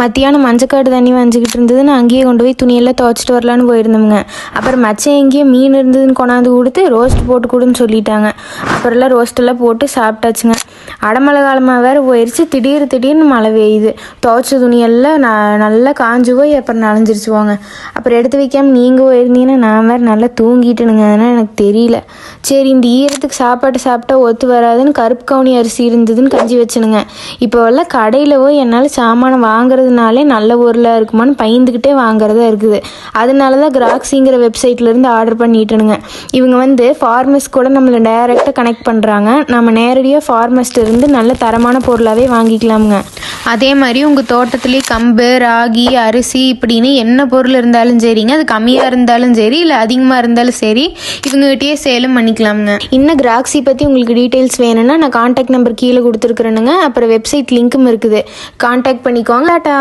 மத்தியானம் மஞ்சக்காடு தண்ணி வஞ்சிக்கிட்டு இருந்ததுன்னு அங்கேயே கொண்டு போய் துணியெல்லாம் துவைச்சிட்டு வரலான்னு போயிருந்தோமுங்க. அப்புறம் மச்சம் எங்கேயோ மீன் இருந்ததுன்னு கொண்டாந்து கொடுத்து ரோஸ்ட் போட்டு கொடுன்னு சொல்லிட்டாங்க. அப்புறம்லாம் ரோஸ்ட்டெல்லாம் போட்டு சாப்பிட்டாச்சுங்க. அடமழை காலமாக வேறு போயிடுச்சு. திடீர்னு மழை பெய்யுது. துவைச்ச துணியெல்லாம் நல்லா காஞ்சு போய் அப்புறம் நனைஞ்சிருச்சு போங்க. அப்புறம் எடுத்து வைக்காமல் நீங்கள் போயிருந்தீங்கன்னா நான் வேறு நல்லா தூங்கிட்டேனுங்க. அதனால் எனக்கு தெரியல. சரி இந்த ஈரத்துக்கு சாப்பாடு சாப்பிட்டா ஒத்து வராதுன்னு கருப்பு கவுனி அரிசி இருந்ததுன்னு கஞ்சி வச்சுனுங்க. இப்போவெல்லாம் கடையில் போய் என்னால் சாமானை வாங்குறதுனாலே நல்ல பொருளாக இருக்குமான்னு பயந்துக்கிட்டே வாங்குறதா இருக்குது. அதனால தான் கிராக்ஸிங்கிற வெப்சைட்லேருந்து ஆர்டர் பண்ணிட்டேனுங்க. இவங்க ஃபார்மர்ஸ் கூட நம்மளை டைரெக்டாக கனெக்ட் பண்ணுறாங்க. நம்ம நேரடியாக ஃபார்மர்ஸ்ட்டு இருந்து நல்ல தரமான பொருளாகவே வாங்கிக்கலாமுங்க. அதே மாதிரி உங்கள் தோட்டத்துலேயே கம்பு, ராகி, அரிசி இப்படின்னு என்ன பொருள் இருந்தாலும் சரிங்க, அது கம்மியாக இருந்தாலும் சரி இல்லை அதிகமாக இருந்தாலும் சரி இவங்ககிட்டயே சேலும் பண்ணிக்கலாமுங்க. இன்னும் கிராக்ஸி பற்றி உங்களுக்கு டீட்டெயில்ஸ் வேணும்னா நான் கான்டாக்ட் நம்பர் கீழே கொடுத்துருக்குறேனுங்க. அப்புறம் வெப்சைட் லிங்க்கும் இருக்குது, கான்டாக்ட் பண்ணிக்கோங்க. டாட்டா.